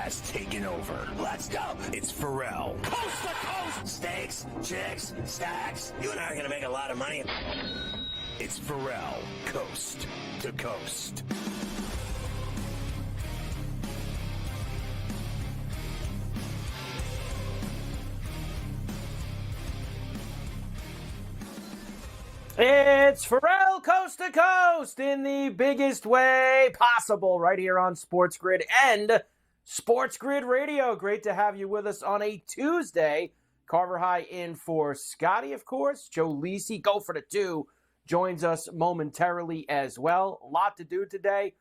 has taken over. Let's go. It's Ferrall. Coast to coast. Steaks, chicks, stacks. You and I are going to make a lot of money. It's Ferrall. Coast to coast. It's Ferrall Coast to Coast in the biggest way possible right here on SportsGrid and SportsGrid Radio. Great to have you with us on a Tuesday. Carver High in for Scotty, of course. Joe Lisi, go for the two, joins us momentarily as well. A lot to do today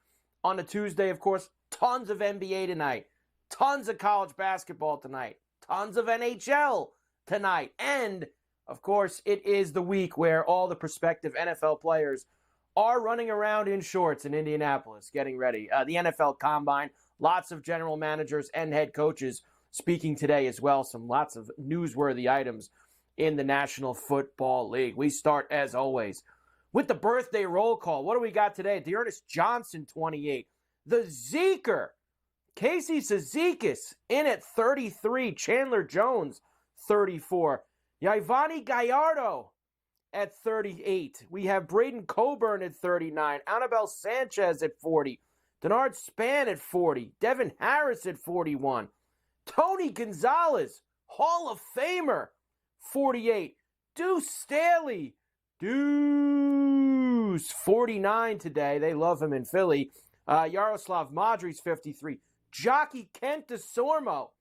on a Tuesday, of course. Tons of NBA tonight. Tons of college basketball tonight. Tons of NHL tonight. And of course, it is the week where all the prospective NFL players are running around in shorts in Indianapolis, getting ready. The NFL Combine, lots of general managers and head coaches speaking today as well. Lots of newsworthy items in the National Football League. We start, as always, with the birthday roll call. What do we got today? Dearness Johnson, 28. The Zeker, Casey Cizikas, in at 33. Chandler Jones, 34. Yvonne Gallardo at 38. We have Braden Coburn at 39. Annabelle Sanchez at 40. Denard Span at 40. Devin Harris at 41. Tony Gonzalez, Hall of Famer, 48. Deuce Staley, Deuce, 49 today. They love him in Philly. Yaroslav Modric, 53. Jockey Kent DeSormo,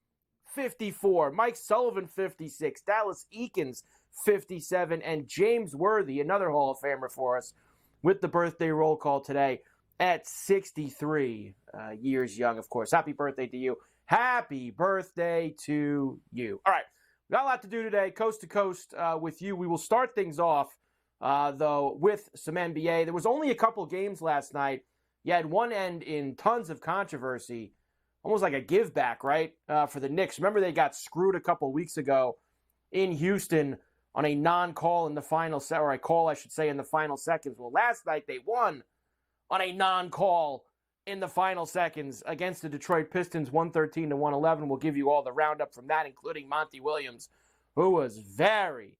54. Mike Sullivan, 56. Dallas Eakins, 57. And James Worthy, another Hall of Famer for us, with the birthday roll call today at 63 years young, of course. Happy birthday to you. Happy birthday to you. All right, we got a lot to do today, coast to coast with you. We will start things off, though, with some NBA. There was only a couple games last night. You had one end in tons of controversy. Almost like a give back, right, for the Knicks. Remember, they got screwed a couple weeks ago in Houston on a non-call in the final or a call, I should say, in the final seconds. Well, last night they won on a non-call in the final seconds against the Detroit Pistons, 113-111. We'll give you all the roundup from that, including Monty Williams, who was very,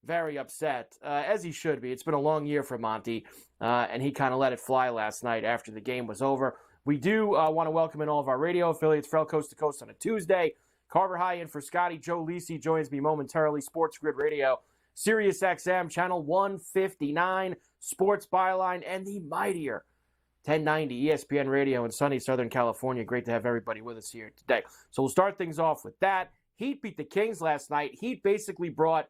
very upset, as he should be. It's been a long year for Monty, and he kind of let it fly last night after the game was over. We do want to welcome in all of our radio affiliates, Ferrall Coast to Coast on a Tuesday. Carver High in for Scotty. Joe Lisi joins me momentarily. SportsGrid Radio, Sirius XM, Channel 159, Sports Byline, and the mightier 1090 ESPN Radio in sunny Southern California. Great to have everybody with us here today. So we'll start things off with that. Heat beat the Kings last night. Heat basically brought,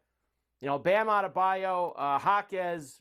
Bam Adebayo, Jaquez,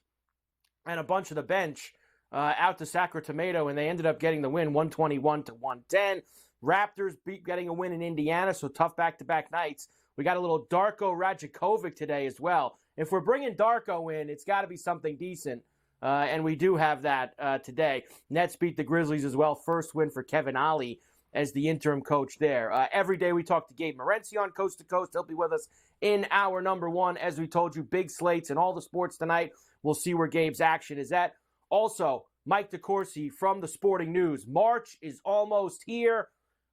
and a bunch of the bench out to Sacramento, and they ended up getting the win, 121-110. Raptors getting a win in Indiana, so tough back-to-back nights. We got a little Darko Rajakovic today as well. If we're bringing Darko in, it's got to be something decent, and we do have that today. Nets beat the Grizzlies as well. First win for Kevin Ollie as the interim coach there. Every day we talk to Gabe Morency on Coast to Coast. He'll be with us in hour number one. As we told you, big slates and all the sports tonight. We'll see where Gabe's action is at. Also, Mike DeCourcy from the Sporting News. March is almost here.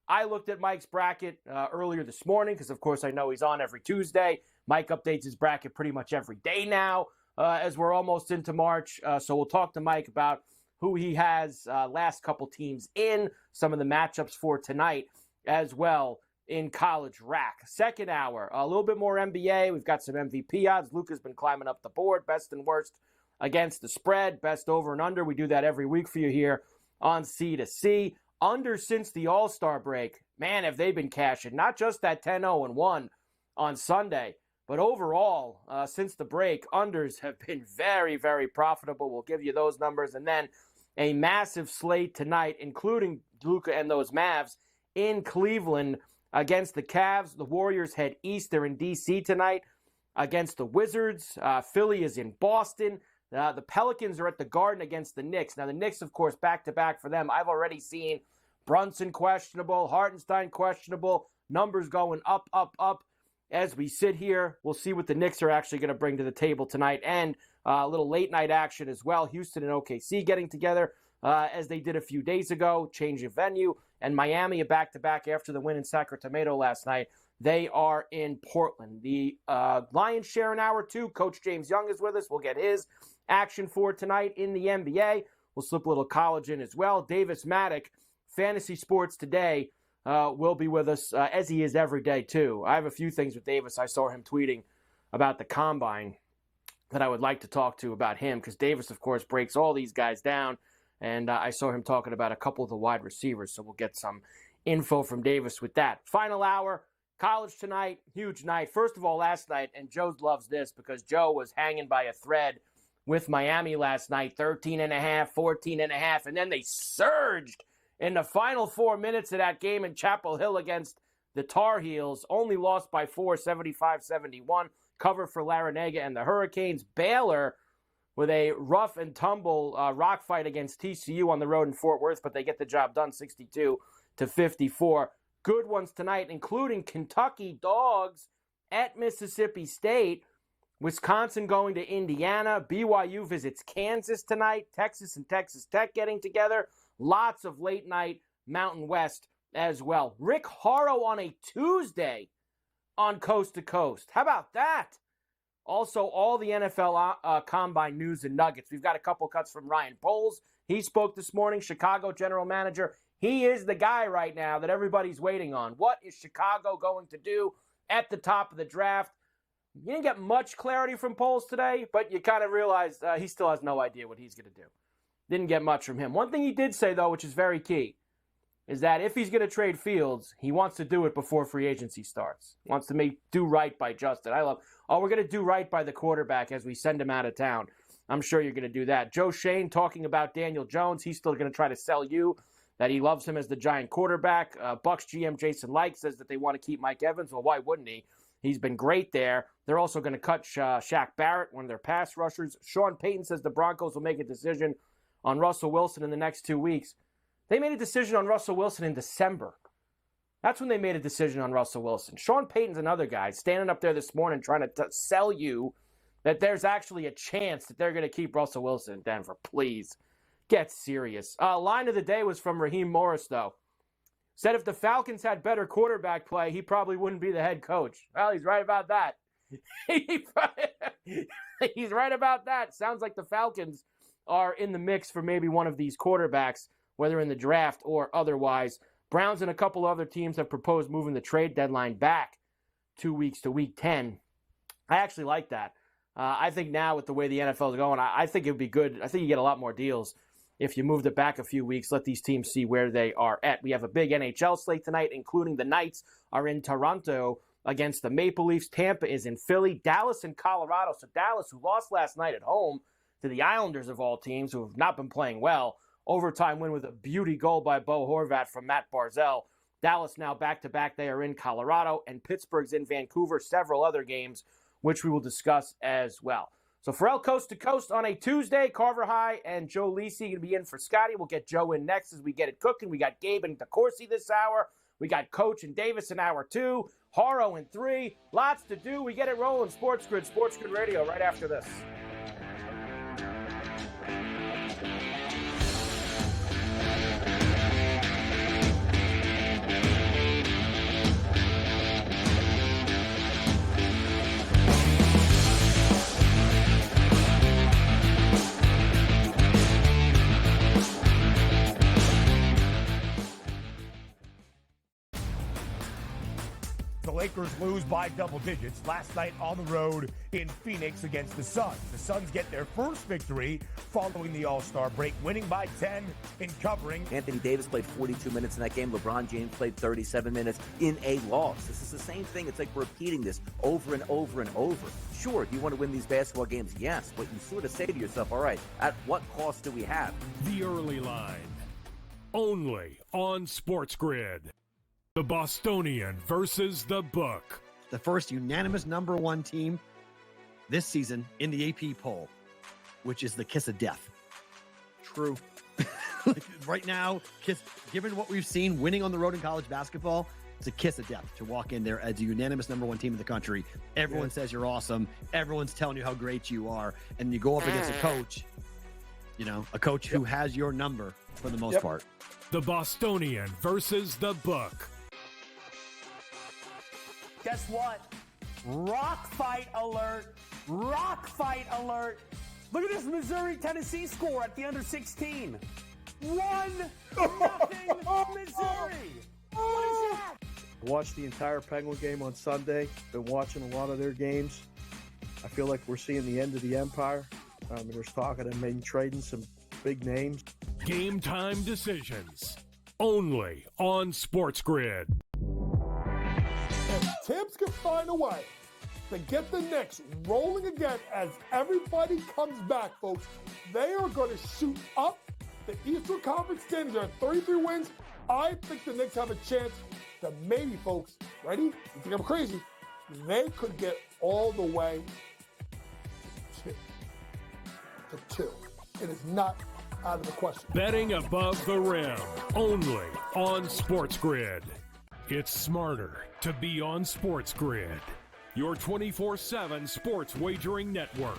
I looked at Mike's bracket earlier this morning because, of course, I know he's on every Tuesday. Mike updates his bracket pretty much every day now as we're almost into March. So we'll talk to Mike about who he has last couple teams in, some of the matchups for tonight as well in College Rack. Second hour, a little bit more NBA. We've got some MVP odds. Luka's been climbing up the board, best and worst against the spread, best over and under. We do that every week for you here on C2C. Under since the All-Star break, man, have they been cashing. Not just that 10-0-1 on Sunday, but overall, since the break, unders have been very, very profitable. We'll give you those numbers. And then a massive slate tonight, including Luka and those Mavs in Cleveland against the Cavs. The Warriors head east. They're in D.C. tonight against the Wizards. Philly is in Boston. The Pelicans are at the Garden against the Knicks. Now, the Knicks, of course, back-to-back for them. I've already seen Brunson questionable, Hartenstein questionable, numbers going up, up, up. As we sit here, we'll see what the Knicks are actually going to bring to the table tonight, and a little late-night action as well. Houston and OKC getting together as they did a few days ago, change of venue, and Miami a back-to-back after the win in Sacramento last night. They are in Portland. The Lions share in hour 2. Coach James Young is with us. We'll get his action for tonight in the NBA. We'll slip a little college in as well. Davis Maddock, Fantasy Sports Today, will be with us, as he is every day, too. I have a few things with Davis. I saw him tweeting about the Combine that I would like to talk to about him, because Davis, of course, breaks all these guys down, and I saw him talking about a couple of the wide receivers, so we'll get some info from Davis with that. Final hour, college tonight, huge night. First of all, last night, and Joe loves this because Joe was hanging by a thread with Miami last night, 13.5, 14.5, and then they surged in the final 4 minutes of that game in Chapel Hill against the Tar Heels. Only lost by 4, 75-71. Cover for Larinaga and the Hurricanes. Baylor with a rough and tumble rock fight against TCU on the road in Fort Worth, but they get the job done 62-54. Good ones tonight, including Kentucky Dogs at Mississippi State. Wisconsin going to Indiana. BYU visits Kansas tonight. Texas and Texas Tech getting together. Lots of late night Mountain West as well. Rick Horrow on a Tuesday on Coast to Coast. How about that? Also, all the NFL Combine news and nuggets. We've got a couple cuts from Ryan Poles. He spoke this morning, Chicago general manager. He is the guy right now that everybody's waiting on. What is Chicago going to do at the top of the draft? You didn't get much clarity from Poles today, but you kind of realized he still has no idea what he's going to do. Didn't get much from him. One thing he did say, though, which is very key, is that if he's going to trade Fields, he wants to do it before free agency starts. He wants to do right by Justin. We're going to do right by the quarterback as we send him out of town. I'm sure you're going to do that. Joe Shane talking about Daniel Jones. He's still going to try to sell you that he loves him as the Giant quarterback. Bucs GM Jason Licht says that they want to keep Mike Evans. Well, why wouldn't he? He's been great there. They're also going to cut Shaq Barrett, one of their pass rushers. Sean Payton says the Broncos will make a decision on Russell Wilson in the next 2 weeks. They made a decision on Russell Wilson in December. That's when they made a decision on Russell Wilson. Sean Payton's another guy standing up there this morning trying to sell you that there's actually a chance that they're going to keep Russell Wilson in Denver. Please, get serious. Line of the day was from Raheem Morris, though. Said if the Falcons had better quarterback play, he probably wouldn't be the head coach. Well, he's right about that. He's right about that. Sounds like the Falcons are in the mix for maybe one of these quarterbacks, whether in the draft or otherwise. Browns and a couple other teams have proposed moving the trade deadline back 2 weeks to week 10. I actually like that. I think now with the way the NFL is going, I think it would be good. I think you get a lot more deals if you moved it back a few weeks. Let these teams see where they are at. We have a big NHL slate tonight, including the Knights are in Toronto against the Maple Leafs. Tampa is in Philly. Dallas and Colorado. So Dallas, who lost last night at home to the Islanders of all teams, who have not been playing well. Overtime win with a beauty goal by Bo Horvat from Matt Barzal. Dallas now back-to-back. They are in Colorado, and Pittsburgh's in Vancouver. Several other games, which we will discuss as well. So Ferrall Coast to Coast on a Tuesday. Carver High and Joe Lisi going to be in for Scotty. We'll get Joe in next as we get it cooking. We got Gabe and DeCourcy this hour. We got Coach and Davis in hour 2. Horrow in 3. Lots to do. We get it rolling. SportsGrid Radio right after this. The Lakers lose by double digits last night on the road in Phoenix against the Suns. The Suns get their first victory following the All-Star break, winning by 10 in covering. Anthony Davis played 42 minutes in that game. LeBron James played 37 minutes in a loss. This is the same thing. It's like repeating this over and over and over. Sure, do you want to win these basketball games? Yes, but you sort of say to yourself, all right, at what cost do we have? The Early Line, only on SportsGrid. The Bostonian versus the Book. The first unanimous number 1 team this season in the AP poll, which is the kiss of death. True. Right now, given what we've seen winning on the road in college basketball, it's a kiss of death to walk in there as a unanimous number 1 team in the country. Everyone says you're awesome. Everyone's telling you how great you are. And you go up against a coach, a coach who has your number for the most part. The Bostonian versus the Book. Guess what? Rock fight alert. Rock fight alert. Look at this Missouri-Tennessee score at the under 16. 1-0 Missouri. What is that? Watched the entire Penguin game on Sunday. Been watching a lot of their games. I feel like we're seeing the end of the Empire. There's talk of them maybe trading some big names. Game time decisions. Only on SportsGrid. If Tibbs can find a way to get the Knicks rolling again as everybody comes back, folks, they are going to shoot up the Eastern Conference standings. There are 33 wins. I think the Knicks have a chance to maybe, folks, ready? You think I'm crazy? They could get all the way to 2. It is not out of the question. Betting above the rim. Only on SportsGrid. It's smarter to be on SportsGrid. Your 24/7 sports wagering network.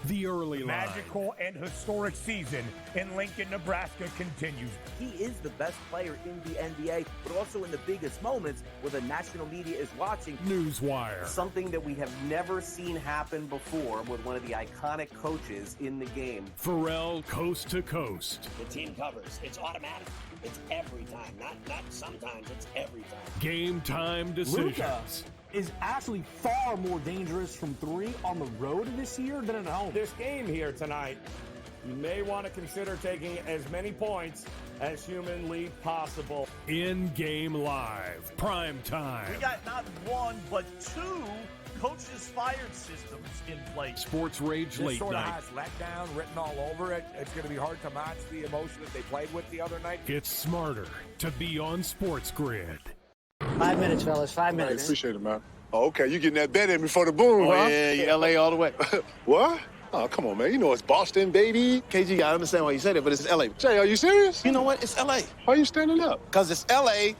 The early line. Magical and historic season in Lincoln, Nebraska continues. He is the best player in the NBA, but also in the biggest moments where the national media is watching. Newswire. Something that we have never seen happen before with one of the iconic coaches in the game. Ferrall coast to coast. The team covers. It's automatic. It's every time. Not sometimes. It's every time. Game time decisions. Is actually far more dangerous from 3 on the road this year than at home. This game here tonight, you may want to consider taking as many points as humanly possible. In-game live. Prime time. We got not 1, but 2 coaches fired systems in place. Sports Rage This Late sort of Night. has letdown written all over it. It's going to be hard to match the emotion that they played with the other night. It's smarter to be on SportsGrid. 5 minutes, fellas. 5 minutes. I appreciate it, man. Oh, okay, you getting that bet in before the boom, huh? Yeah, LA all the way. What? Oh, come on, man. You know it's Boston, baby. KG, I understand why you said it, but it's LA. Jay, are you serious? You know what? It's LA. Why are you standing up? Because it's LA.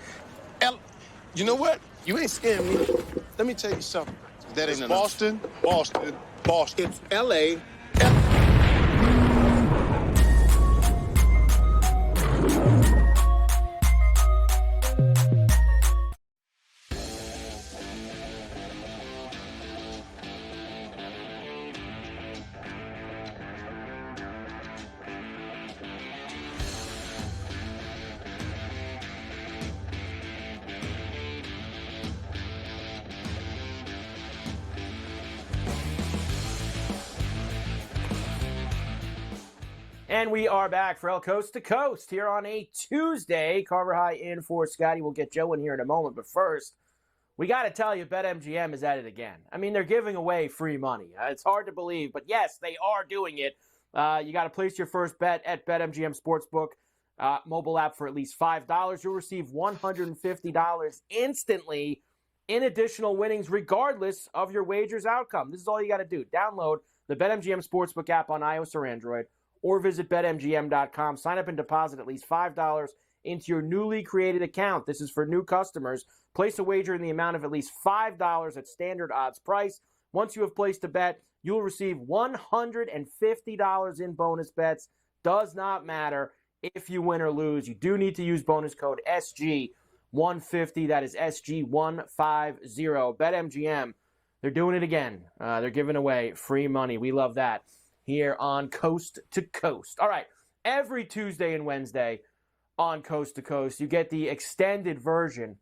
You know what? You ain't scaring me. Let me tell you something. That ain't It's enough. Boston, Boston, Boston. It's LA. And we are back for El Coast to Coast here on a Tuesday. Carver High in for Scotty. We'll get Joe in here in a moment. But first, we got to tell you, BetMGM is at it again. I mean, they're giving away free money. It's hard to believe, but yes, they are doing it. You got to place your first bet at BetMGM Sportsbook mobile app for at least $5. You'll receive $150 instantly in additional winnings, regardless of your wager's outcome. This is all you got to do. Download the BetMGM Sportsbook app on iOS or Android, or visit BetMGM.com. Sign up and deposit at least $5 into your newly created account. This is for new customers. Place a wager in the amount of at least $5 at standard odds price. Once you have placed a bet, you'll receive $150 in bonus bets. Does not matter if you win or lose. You do need to use bonus code SG150. That is SG150. BetMGM, they're doing it again. They're giving away free money. We love that here on Coast to Coast. All right, every Tuesday and Wednesday on Coast to Coast, you get the extended version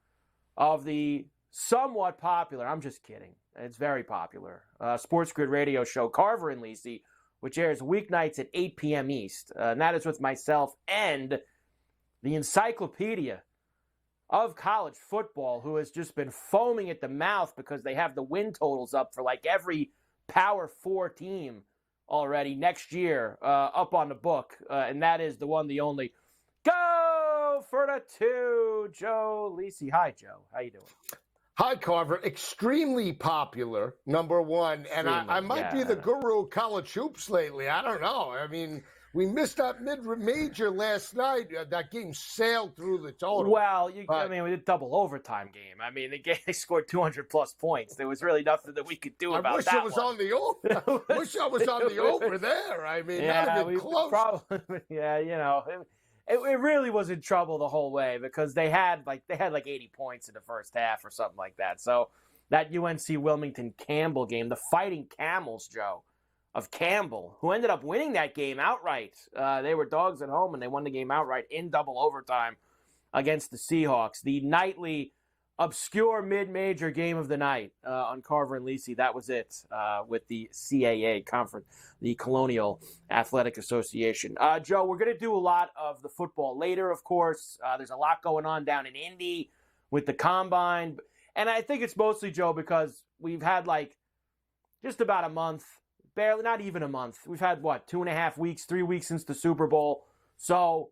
of the somewhat popular, I'm just kidding, it's very popular, SportsGrid radio show, Carver and Lisi, which airs weeknights at 8 p.m. East. And that is with myself and the encyclopedia of college football, who has just been foaming at the mouth because they have the win totals up for like every Power 4 team already next year up on the book, and that is the one, the only. Go for the 2, Joe Lisi. Hi, Joe. How you doing? Hi, Carver. Extremely popular, number one. And I might be the guru of college hoops lately. I don't know. I mean, we missed that mid-major last night. That game sailed through the total. Well, I mean, we did double overtime game. I mean, they scored 200-plus points. There was really nothing that we could do about that. I wish I was on the over there. I mean, that would have been close. Probably, yeah, you know. it really was in trouble the whole way because they had like 80 points in the first half or something like that. So that UNC Wilmington Campbell game, the Fighting Camels, Joe, of Campbell, who ended up winning that game outright. They were dogs at home, and they won the game outright in double overtime against the Seahawks. The nightly obscure mid-major game of the night on Carver and Lisi. That was it with the CAA conference, the Colonial Athletic Association. Joe, we're going to do a lot of the football later, of course. There's a lot going on down in Indy with the Combine. And I think it's mostly, Joe, because we've had like just about a month, barely, not even a month. We've had, 2.5 weeks, 3 weeks since the Super Bowl. So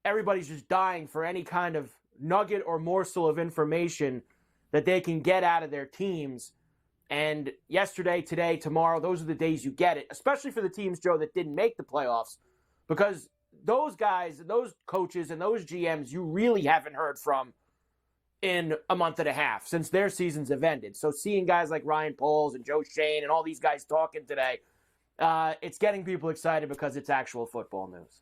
everybody's just dying for any kind of nugget or morsel of information that they can get out of their teams. And yesterday, today, tomorrow, those are the days you get it, especially for the teams, Joe, that didn't make the playoffs, because those guys, those coaches, and those GMs you really haven't heard from in a month and a half since their seasons have ended. So seeing guys like Ryan Poles and Joe Shane and all these guys talking today, it's getting people excited because it's actual football news.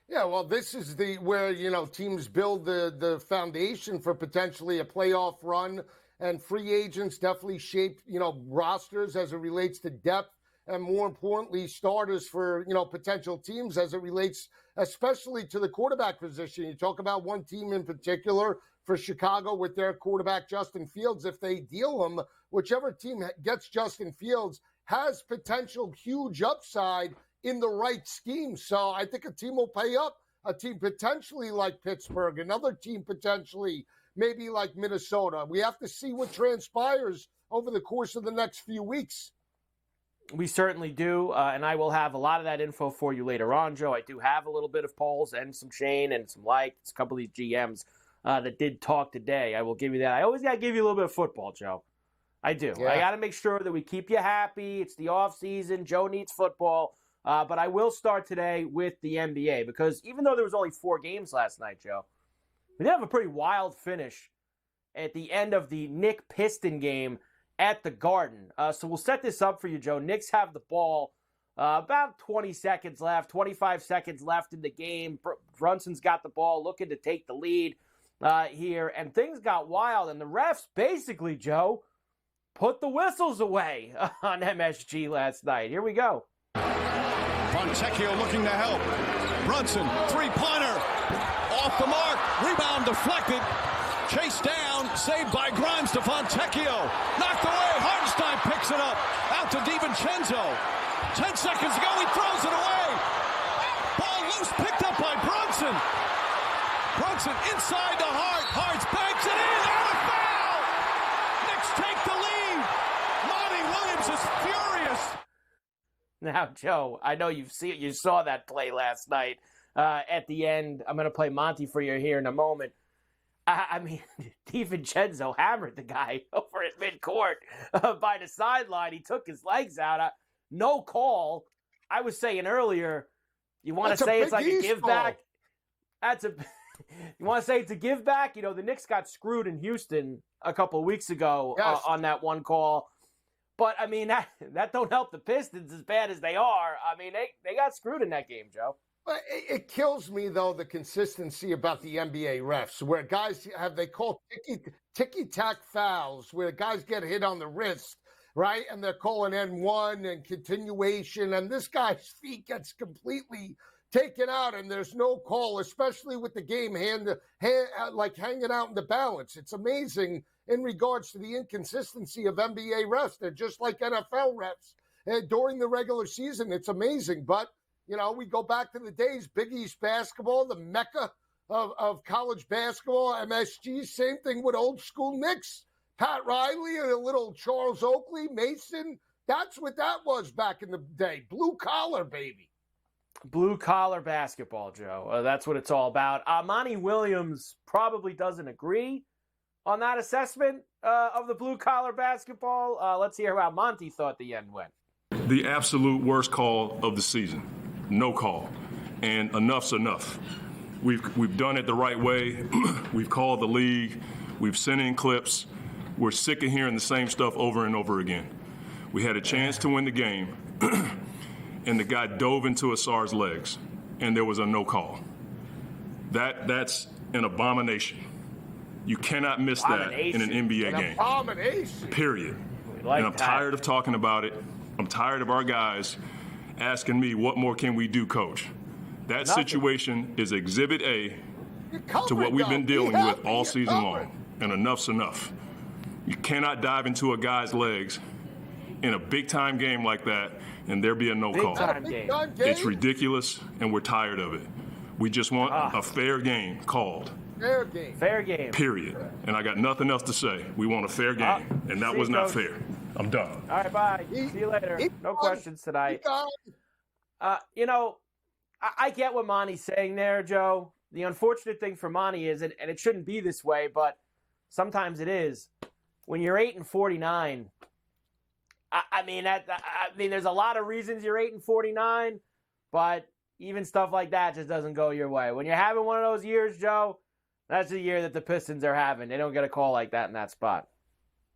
Yeah, well, this is where teams build the foundation for potentially a playoff run, and free agents definitely shape rosters as it relates to depth, and more importantly, starters for potential teams as it relates, especially to the quarterback position. You talk about one team in particular for Chicago with their quarterback Justin Fields. If they deal him, whichever team gets Justin Fields has potential huge upside in the right scheme. So I think a team will pay up. A team potentially like Pittsburgh, another team potentially maybe like Minnesota. We have to see what transpires over the course of the next few weeks. We certainly do, and I will have a lot of that info for you later on, Joe. I do have a little bit of polls and some Shane and some likes, a couple of these GMs that did talk today. I will give you that. I always got to give you a little bit of football, Joe. I do. Yeah. I got to make sure that we keep you happy. It's the off season. Joe needs football. But I will start today with the NBA because even though there was only 4 games last night, Joe, we did have a pretty wild finish at the end of the Knicks Piston game at the Garden. So we'll set this up for you, Joe. Knicks have the ball. About 20 seconds left, 25 seconds left in the game. Brunson's got the ball, looking to take the lead here. And things got wild. And the refs basically, Joe, put the whistles away on MSG last night. Here we go. Fontecchio looking to help. Brunson, three-pointer. Off the mark. Rebound deflected. Chased down. Saved by Grimes to Fontecchio. Knocked away. Hartenstein picks it up. Out to DiVincenzo. 10 seconds ago, he throws it away. Ball loose, picked up by Brunson. Brunson inside to Hart. Hart's banks it in. And a foul! Knicks take the lead. Monty Williams is furious. Now, Joe, I know you saw that play last night at the end. I'm going to play Monty for you here in a moment. I mean, DiVincenzo hammered the guy over at midcourt by the sideline. He took his legs out. No call. I was saying earlier, you want to say it's like a give back? You want to say it's a give back? The Knicks got screwed in Houston a couple of weeks ago on that one call. But, I mean, that don't help the Pistons as bad as they are. I mean, they got screwed in that game, Joe. It kills me, though, the consistency about the NBA refs, where guys they call ticky-tack fouls, where guys get hit on the wrist, right? And they're calling N1 and continuation, and this guy's feet gets completely taken out, and there's no call, especially with the game like hanging out in the balance. It's amazing in regards to the inconsistency of NBA refs. They're just like NFL refs during the regular season. It's amazing, but we go back to the days, Big East basketball, the mecca of college basketball, MSG, same thing with old school Knicks. Pat Riley and a little Charles Oakley, Mason. That's what that was back in the day. Blue collar, baby. Blue collar basketball, Joe. That's what it's all about. Monty Williams probably doesn't agree on that assessment of the blue collar basketball. Let's hear how Monty thought the end went. The absolute worst call of the season. No call. And enough's enough. We've done it the right way. We've called the league. We've sent in clips. We're sick of hearing the same stuff over and over again. We had a chance to win the game, and the guy dove into Asar's legs, and there was a no call. That's an abomination. You cannot miss that in an NBA game. Abomination. Period. And I'm tired of talking about it. I'm tired of our guys asking me, what more can we do, Coach? That situation is Exhibit A to what we've been dealing with all season long. And enough's enough. You cannot dive into a guy's legs in a big-time game like that and there be a no call. It's ridiculous, and we're tired of it. We just want a fair game called. Fair game. Fair game. Period. And I got nothing else to say. We want a fair game, and that was not fair. I'm done. All right, bye. See you later. No questions tonight. You know, I get what Monty's saying there, Joe. The unfortunate thing for Monty is, and it shouldn't be this way, but sometimes it is. When you're 8-49, I mean, there's a lot of reasons you're 8-49, but even stuff like that just doesn't go your way. When you're having one of those years, Joe, that's the year that the Pistons are having. They don't get a call like that in that spot.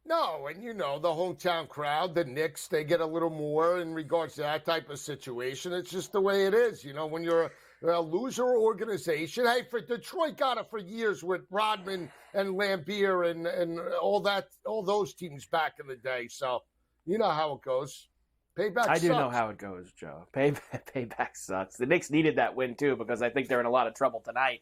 No, and you know, the hometown crowd, the Knicks, they get a little more in regards to that type of situation. It's just the way it is. You know, when you're a loser organization, hey, for Detroit got it for years with Rodman and Lambeer and all those teams back in the day. So you know how it goes. Payback sucks. I do know how it goes, Joe. Payback sucks. The Knicks needed that win, too, because I think they're in a lot of trouble tonight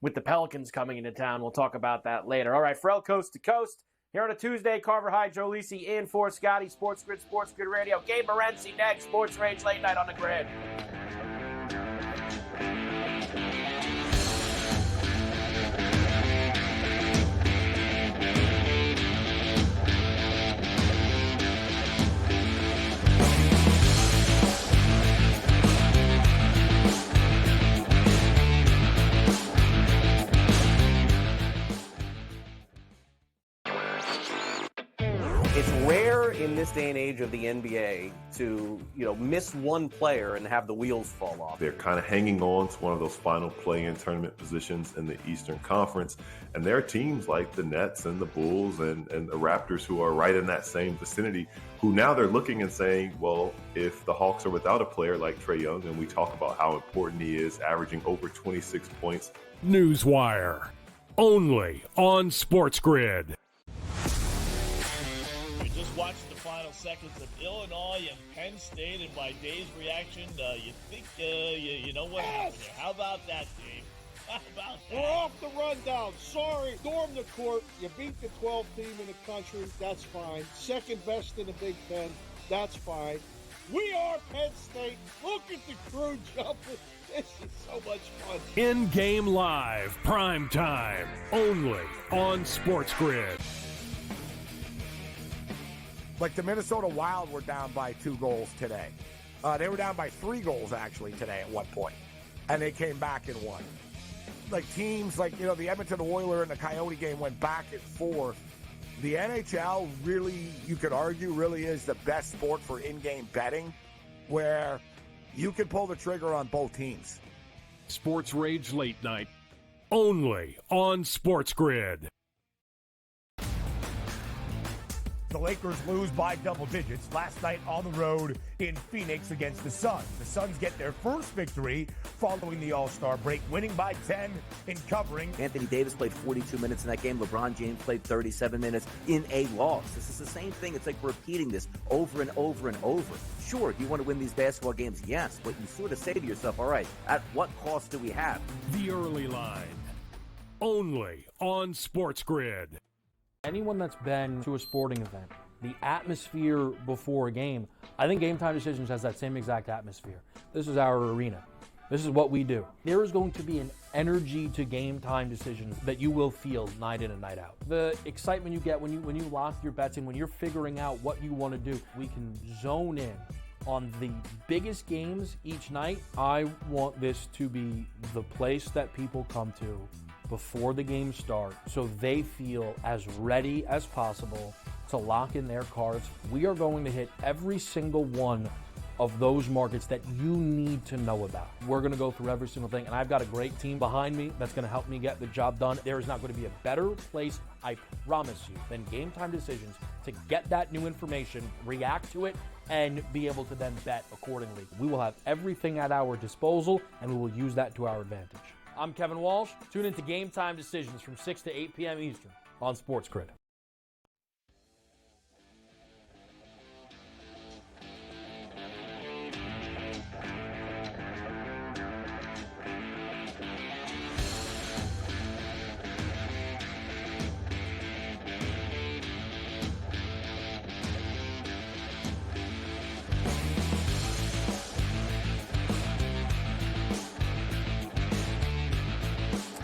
with the Pelicans coming into town. We'll talk about that later. All right, Ferrall Coast to Coast. Here on a Tuesday, Carver High, Joe Lisi in for Scotty, SportsGrid Radio. Gabe Morency next, Sports Rage Late Night on the Grid. It's rare in this day and age of the NBA to, miss one player and have the wheels fall off. They're kind of hanging on to one of those final play-in tournament positions in the Eastern Conference. And there are teams like the Nets and the Bulls and the Raptors who are right in that same vicinity, who now they're looking and saying, well, if the Hawks are without a player like Trae Young, and we talk about how important he is, averaging over 26 points. Newswire, only on SportsGrid. Watching the final seconds of Illinois and Penn State, and by Dave's reaction, you think you know what happened there. How about that, Dave? How about that? We're off the rundown. Sorry. Storm the court. You beat the 12th team in the country. That's fine. Second best in the Big Ten. That's fine. We are Penn State. Look at the crew jumping. This is so much fun. In-game live, prime time, only on SportsGrid. Like the Minnesota Wild were down by 2 goals today. They were down by 3 goals, actually, today at one point. And they came back and won. Like teams like, the Edmonton Oilers and the Coyote game went back and forth. The NHL really, you could argue, really is the best sport for in-game betting, where you can pull the trigger on both teams. Sports Rage Late Night, only on SportsGrid. The Lakers lose by double digits last night on the road in Phoenix against the Suns. The Suns get their first victory following the All-Star break, winning by 10 in covering. Anthony Davis played 42 minutes in that game. LeBron James played 37 minutes in a loss. This is the same thing. It's like repeating this over and over and over. Sure, do you want to win these basketball games? Yes, but you sort of say to yourself, all right, at what cost do we have? The early line, only on SportsGrid. Anyone that's been to a sporting event, the atmosphere before a game, I think Game Time Decisions has that same exact atmosphere. This is our arena. This is what we do. There is going to be an energy to Game Time Decisions that you will feel night in and night out. The excitement you get when you lock your bets in, when you're figuring out what you want to do, we can zone in on the biggest games each night. I want this to be the place that people come to before the games start, so they feel as ready as possible to lock in their cards. We are going to hit every single one of those markets that you need to know about. We're going to go through every single thing, and I've got a great team behind me that's going to help me get the job done. There is not going to be a better place, I promise you, than Game Time Decisions to get that new information, react to it, and be able to then bet accordingly. We will have everything at our disposal, and we will use that to our advantage. I'm Kevin Walsh. Tune into Game Time Decisions from 6 to 8 p.m. Eastern on SportsGrid.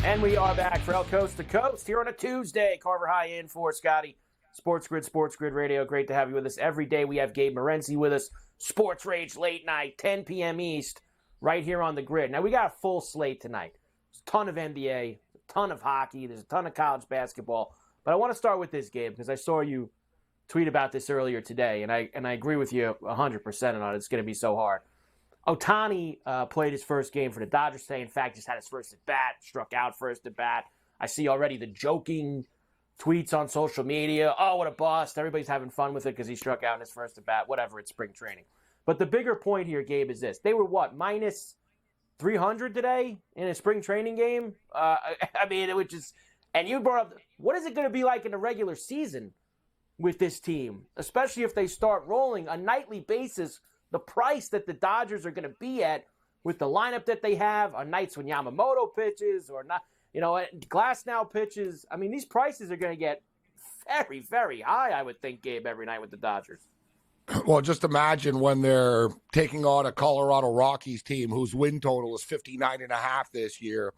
And we are back for El Coast to Coast here on a Tuesday. Carver High in for Scotty. SportsGrid Radio. Great to have you with us every day. We have Gabe Morency with us. Sports Rage late night, 10 p.m. East, right here on the grid. Now, we got a full slate tonight. There's a ton of NBA, a ton of hockey, there's a ton of college basketball. But I want to start with this, Gabe, because I saw you tweet about this earlier today, and I agree with you 100% on it. It's going to be so hard. Ohtani played his first game for the Dodgers today. In fact, just had his first at-bat, struck out first at-bat. I see already the joking tweets on social media. Oh, what a bust. Everybody's having fun with it because he struck out in his first at-bat. Whatever, it's spring training. But the bigger point here, Gabe, is this. They were, minus 300 today in a spring training game? It was just – and you brought up, what is it going to be like in the regular season with this team, especially if they start rolling a nightly basis? The price that the Dodgers are going to be at with the lineup that they have on nights when Yamamoto pitches or not, Glass now pitches. I mean, these prices are going to get very, very high, I would think, Gabe, every night with the Dodgers. Well, just imagine when they're taking on a Colorado Rockies team whose win total is 59.5 this year,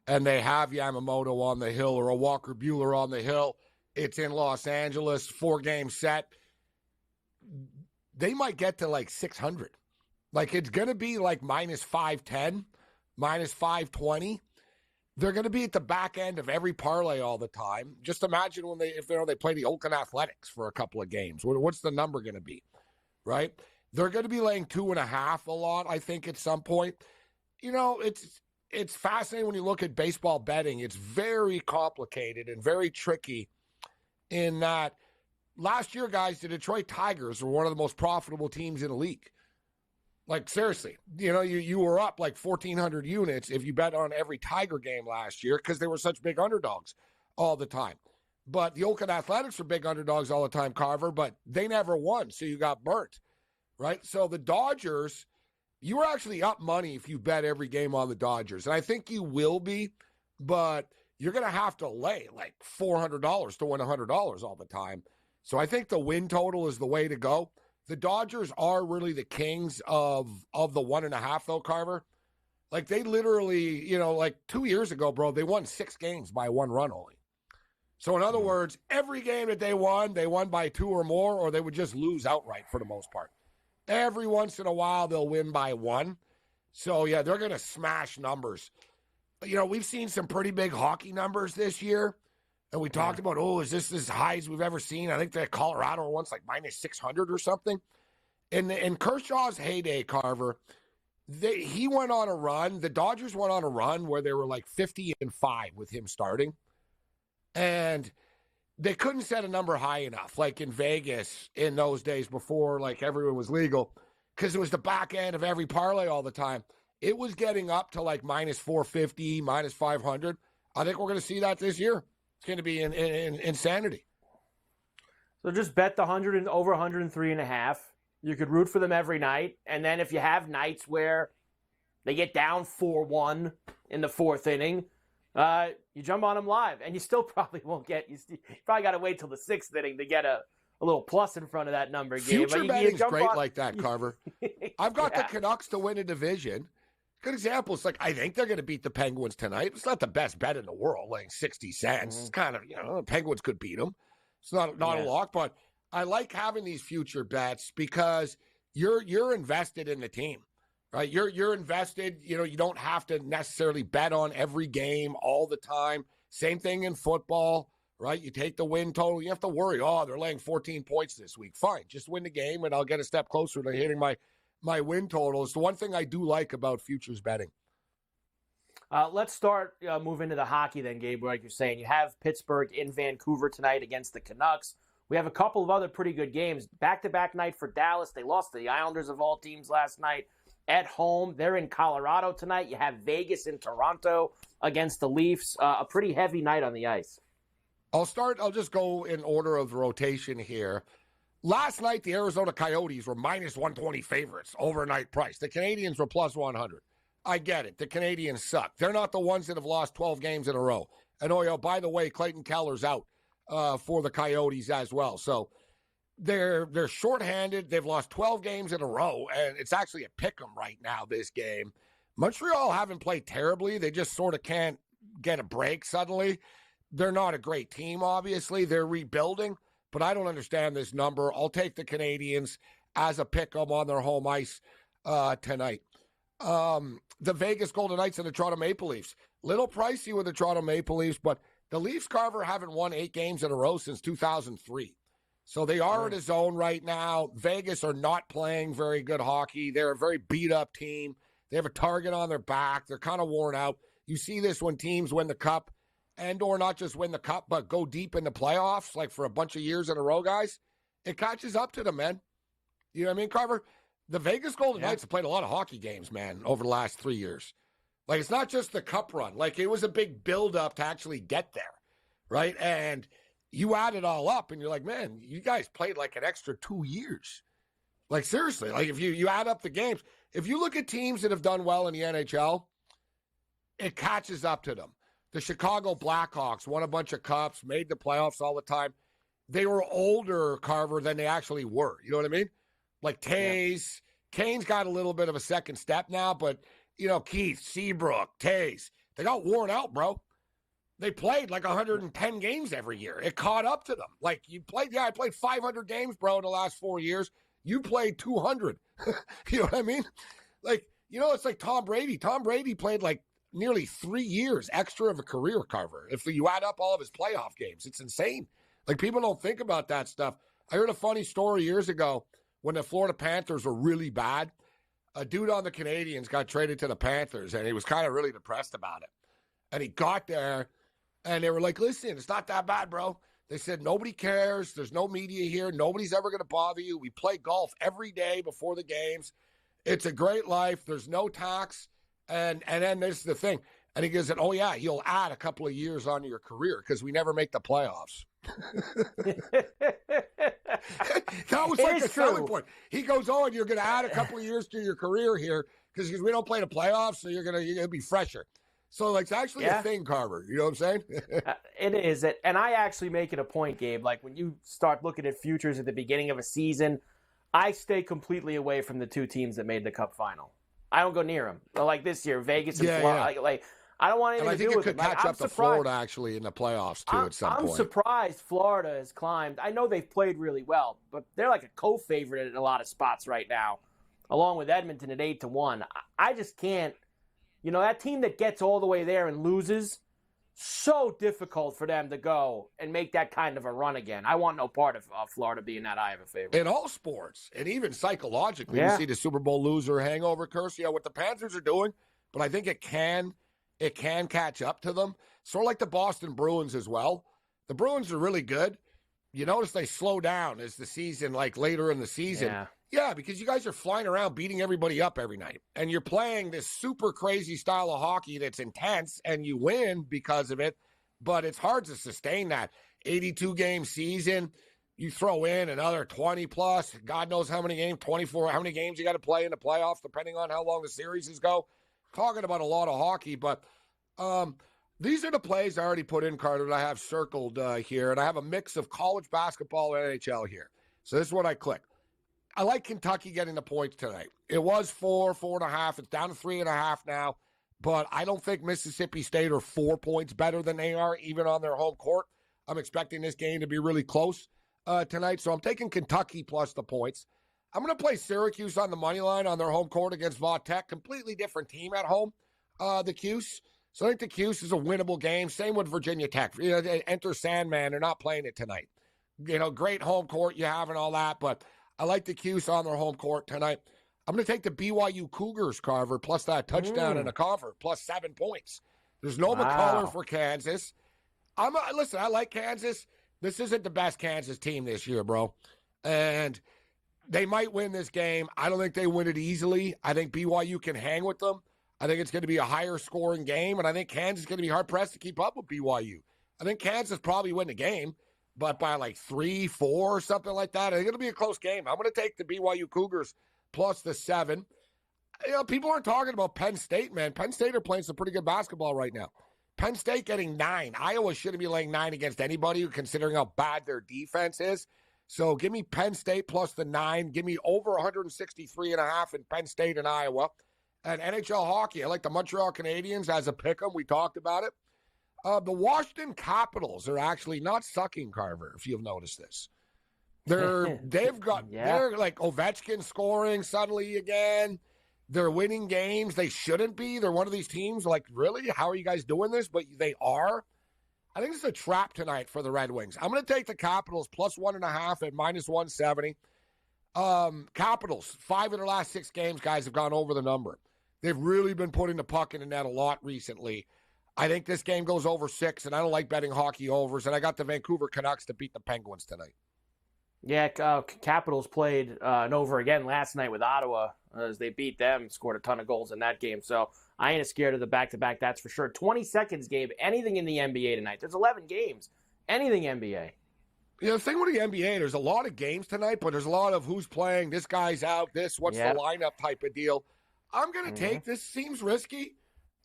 and they have Yamamoto on the hill or a Walker Buehler on the hill. It's in Los Angeles, 4-game set. They might get to like 600. Like it's going to be like minus 510, minus 520. They're going to be at the back end of every parlay all the time. Just imagine when they play the Oakland Athletics for a couple of games. What's the number going to be, right? They're going to be laying 2.5 a lot, I think, at some point. It's fascinating when you look at baseball betting. It's very complicated and very tricky in that. Last year, guys, the Detroit Tigers were one of the most profitable teams in the league. Like, seriously, you were up like 1,400 units if you bet on every Tiger game last year because they were such big underdogs all the time. But the Oakland Athletics were big underdogs all the time, Carver, but they never won, so you got burnt, right? So the Dodgers, you were actually up money if you bet every game on the Dodgers. And I think you will be, but you're going to have to lay like $400 to win $100 all the time. So I think the win total is the way to go. The Dodgers are really the kings of the 1.5, though, Carver. Like, they literally, like 2 years ago, bro, they won 6 games by 1 run only. So, in other words, every game that they won by 2 or more, or they would just lose outright for the most part. Every once in a while, they'll win by 1. So, yeah, they're going to smash numbers. We've seen some pretty big hockey numbers this year. And we talked about, is this as high as we've ever seen? I think the Colorado once like minus 600 or something. In Kershaw's heyday, Carver, he went on a run. The Dodgers went on a run where they were like 50-5 with him starting. And they couldn't set a number high enough, like in Vegas in those days before like everyone was legal, because it was the back end of every parlay all the time. It was getting up to like minus 450, minus 500. I think we're going to see that this year. It's going to be insanity. So just bet the 100 and over 103.5. You could root for them every night. And then if you have nights where they get down 4-1 in the 4th inning, you jump on them live. And you still probably won't get – you probably got to wait till the 6th inning to get a little plus in front of that number. Future betting's great like that, Carver. I've got the Canucks to win a division. Good example. It's like, I think they're going to beat the Penguins tonight. It's not the best bet in the world, laying 60 cents. It's kind of, the Penguins could beat them. It's not a lock, but I like having these future bets because you're invested in the team, right? You're invested. You don't have to necessarily bet on every game all the time. Same thing in football, right? You take the win total. You have to worry, they're laying 14 points this week. Fine, just win the game, and I'll get a step closer to hitting my win total. Is the one thing I do like about futures betting. Let's start move into the hockey then, Gabe. Like you're saying, you have Pittsburgh in Vancouver tonight against the Canucks. We have a couple of other pretty good games. Back-to-back night for Dallas. They lost to the Islanders of all teams last night at home. They're in Colorado tonight. You have Vegas in Toronto. against the Leafs. A pretty heavy night on the ice. I'll just go in order of rotation here. Last night, the Arizona Coyotes were minus 120 favorites, overnight price. The Canadians were plus 100. I get it. The Canadians suck. They're not the ones that have lost 12 games in a row. And, by the way, Clayton Keller's out for the Coyotes as well. So they're shorthanded. They've lost 12 games in a row, and it's actually a pick 'em right now, this game. Montreal haven't played terribly. They just sort of can't get a break suddenly. They're not a great team, obviously. They're rebuilding, but I don't understand this number. I'll take the Canadians as a pick 'em on their home ice tonight. The Vegas Golden Knights and the Toronto Maple Leafs. Little pricey with the Toronto Maple Leafs, but the Leafs, Carver, haven't won 8 games in a row since 2003. So they are in a zone right now. Vegas are not playing very good hockey. They're a very beat-up team. They have a target on their back. They're kind of worn out. You see this when teams win the Cup and or not just win the Cup, but go deep in the playoffs, like for a bunch of years in a row, guys. It catches up to them, man. You know what I mean, Carver? The Vegas Golden Knights have played a lot of hockey games, man, over the last 3 years. Like, it's not just the Cup run. Like, it was a big build-up to actually get there, right? And you add it all up, and you're like, man, you guys played like an extra 2 years. Like, seriously. Like, if you add up the games, if you look at teams that have done well in the NHL, it catches up to them. The Chicago Blackhawks won a bunch of cups, made the playoffs all the time. They were older, Carver, than they actually were. You know what I mean? Like Tays. Kane's got a little bit of a second step now, but, Keith, Seabrook, Tays, they got worn out, bro. They played like 110 games every year. It caught up to them. Like, I played 500 games, bro, in the last 4 years. You played 200. You know what I mean? Like, it's like Tom Brady. Tom Brady played like nearly 3 years extra of a career, Carver. If you add up all of his playoff games, it's insane. Like, people don't think about that stuff. I heard a funny story years ago when the Florida Panthers were really bad. A dude on the Canadians got traded to the Panthers, and he was kind of really depressed about it. And he got there, and they were like, listen, it's not that bad, bro. They said, nobody cares. There's no media here. Nobody's ever going to bother you. We play golf every day before the games. It's a great life. There's no tax. And then this is the thing. And he goes, oh, yeah, you'll add a couple of years onto your career because we never make the playoffs. That was like a selling point. He goes, and you're going to add a couple of years to your career here because we don't play the playoffs, so you're going to be fresher. So, like, it's actually a thing, Carver. You know what I'm saying? It is. And I actually make it a point, Gabe. Like, when you start looking at futures at the beginning of a season, I stay completely away from the 2 teams that made the Cup final. I don't go near them. Like this year, Vegas and Florida. Yeah. Like, I don't want anything to do with it. And I think it could catch up to Florida, actually, in the playoffs, too, at some point. I'm surprised Florida has climbed. I know they've played really well, but they're like a co-favorite in a lot of spots right now, along with Edmonton at 8-1. I just can't. That team that gets all the way there and loses, so difficult for them to go and make that kind of a run again. I want no part of Florida being that high of a favorite. In all sports, and even psychologically, you see the Super Bowl loser hangover curse. What the Panthers are doing, but I think it can catch up to them. Sort of like the Boston Bruins as well. The Bruins are really good. You notice they slow down as the season, like later in the season. Yeah, because you guys are flying around beating everybody up every night. And you're playing this super crazy style of hockey that's intense, and you win because of it. But it's hard to sustain that 82-game season. You throw in another 20-plus, God knows how many games, 24, how many games you got to play in the playoffs, depending on how long the series go. Talking about a lot of hockey, but these are the plays I already put in, Carter, that I have circled here. And I have a mix of college basketball and NHL here. So this is what I click. I like Kentucky getting the points tonight. It was 4.5. It's down to 3.5 now. But I don't think Mississippi State are 4 points better than they are, even on their home court. I'm expecting this game to be really close tonight. So I'm taking Kentucky plus the points. I'm going to play Syracuse on the money line on their home court against Va Tech. Completely different team at home, the Cuse. So I think the Cuse is a winnable game. Same with Virginia Tech. Enter Sandman. They're not playing it tonight. Great home court you have and all that, but I like the Cuse on their home court tonight. I'm going to take the BYU Cougars, Carver, plus that touchdown and a cover, plus 7 points. There's no McCullough for Kansas. Listen, I like Kansas. This isn't the best Kansas team this year, bro. And they might win this game. I don't think they win it easily. I think BYU can hang with them. I think it's going to be a higher scoring game, and I think Kansas is going to be hard-pressed to keep up with BYU. I think Kansas probably win the game, but by like 3, 4, something like that. I think it'll be a close game. I'm going to take the BYU Cougars plus the 7. People aren't talking about Penn State, man. Penn State are playing some pretty good basketball right now. Penn State getting 9. Iowa shouldn't be laying 9 against anybody, considering how bad their defense is. So give me Penn State plus the 9. Give me over 163.5 in Penn State and Iowa. And NHL hockey, I like the Montreal Canadiens as a pick 'em. We talked about it. The Washington Capitals are actually not sucking, Carver, if you've noticed this. They're like Ovechkin scoring suddenly again. They're winning games. They shouldn't be. They're one of these teams like, really? How are you guys doing this? But they are. I think it's a trap tonight for the Red Wings. I'm going to take the Capitals plus 1.5 at minus 170. Capitals, 5 of their last 6 games, guys, have gone over the number. They've really been putting the puck in the net a lot recently. I think this game goes over 6, and I don't like betting hockey overs, and I got the Vancouver Canucks to beat the Penguins tonight. Yeah, Capitals played an over again last night with Ottawa as they beat them, scored a ton of goals in that game. So I ain't scared of the back-to-back, that's for sure. 20 seconds, Gabe. Anything in the NBA tonight. There's 11 games. Anything NBA. The thing with the NBA, there's a lot of games tonight, but there's a lot of who's playing, this guy's out, what's the lineup type of deal. I'm going to take, this seems risky,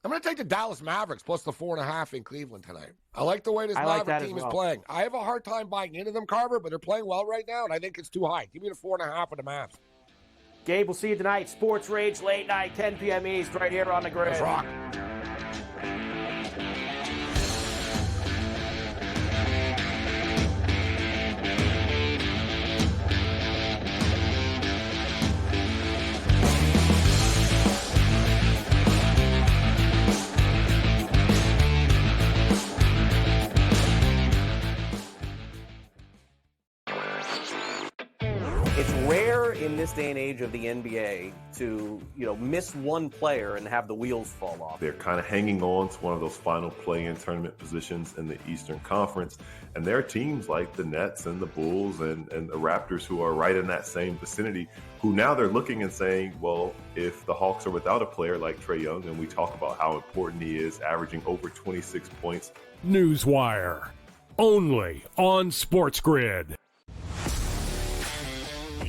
I'm going to take the Dallas Mavericks plus the 4.5 in Cleveland tonight. I like the way this Maverick team is playing. I have a hard time buying into them, Carver, but they're playing well right now, and I think it's too high. Give me the 4.5 of the Mavs. Gabe, we'll see you tonight. Sports Rage, late night, 10 p.m. East, right here on the grid. Let's rock. It's rare in this day and age of the NBA to, miss one player and have the wheels fall off. They're kind of hanging on to one of those final play-in tournament positions in the Eastern Conference. And there are teams like the Nets and the Bulls and the Raptors who are right in that same vicinity, who now they're looking and saying, well, if the Hawks are without a player like Trae Young, and we talk about how important he is, averaging over 26 points. Newswire, only on SportsGrid.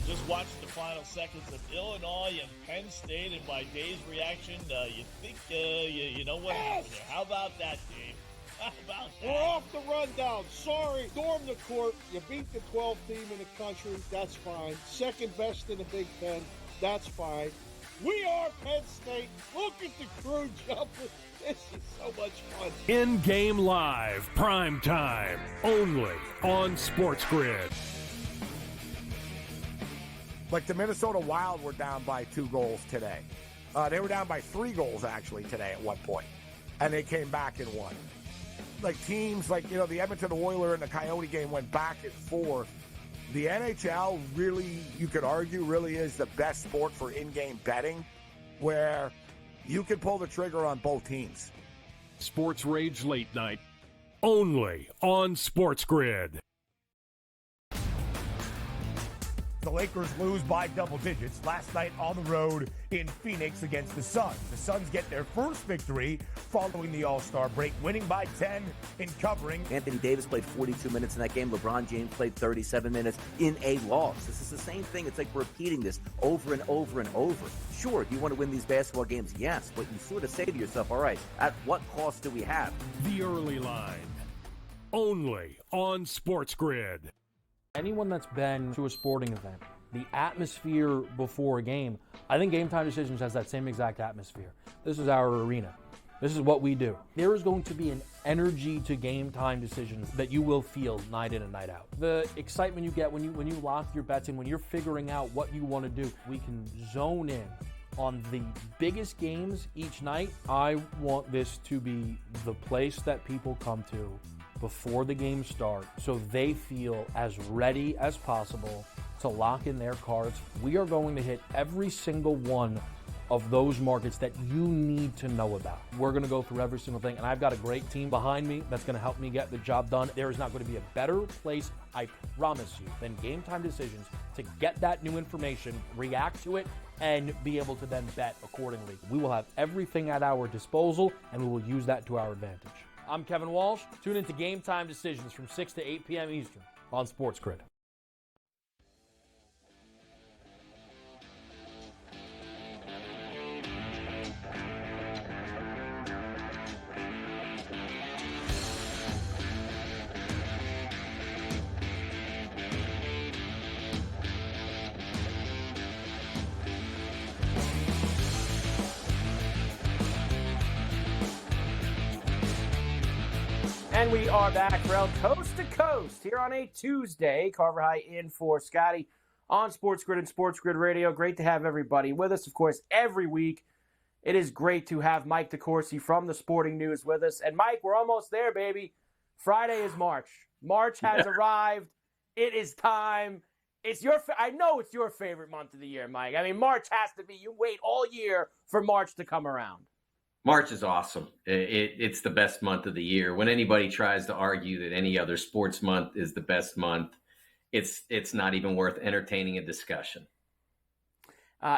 Just watched the final seconds of Illinois and Penn State, and by Dave's reaction, you think you know what happened there. How about that, Dave? How about that? We're off the rundown. Sorry. Storm the court. You beat the 12th team in the country. That's fine. Second best in the Big Ten. That's fine. We are Penn State. Look at the crew jumping. This is so much fun. In-game live, prime time, only on SportsGrid. Like the Minnesota Wild were down by 2 goals today. They were down by 3 goals, actually, today at one point. And they came back and won. Like teams like, the Edmonton Oilers and the Coyote game went back and forth. The NHL really, you could argue, really is the best sport for in-game betting, where you can pull the trigger on both teams. Sports Rage Late Night, only on SportsGrid. The Lakers lose by double digits last night on the road in Phoenix against the Suns. The Suns get their first victory following the All-Star break, winning by 10 in covering. Anthony Davis played 42 minutes in that game. LeBron James played 37 minutes in a loss. This is the same thing. It's like repeating this over and over and over. Sure, do you want to win these basketball games? Yes, but you sort of say to yourself, all right, at what cost do we have? The early line, only on SportsGrid. Anyone that's been to a sporting event, the atmosphere before a game, I think Game Time Decisions has that same exact atmosphere. This is our arena. This is what we do. There is going to be an energy to Game Time Decisions that you will feel night in and night out. The excitement you get when you lock your bets in, when you're figuring out what you want to do, we can zone in on the biggest games each night. I want this to be the place that people come to before the games start so they feel as ready as possible to lock in their cards. We are going to hit every single one of those markets that you need to know about. We're going to go through every single thing, and I've got a great team behind me that's going to help me get the job done. There is not going to be a better place, I promise you, than Game Time Decisions to get that new information, react to it, and be able to then bet accordingly. We will have everything at our disposal, and we will use that to our advantage. I'm Kevin Walsh. Tune into Game Time Decisions from 6 to 8 p.m. Eastern on SportsGrid. And we are back, Ferrall, coast to coast here on a Tuesday. Carver High in for Scotty on SportsGrid and SportsGrid Radio. Great to have everybody with us, of course, every week. It is great to have Mike DeCourcy from the Sporting News with us. And, Mike, we're almost there, baby. Friday is March. March has arrived. It is time. I know it's your favorite month of the year, Mike. I mean, March has to be. You wait all year for March to come around. March is awesome. It's the best month of the year. When anybody tries to argue that any other sports month is the best month, it's not even worth entertaining a discussion.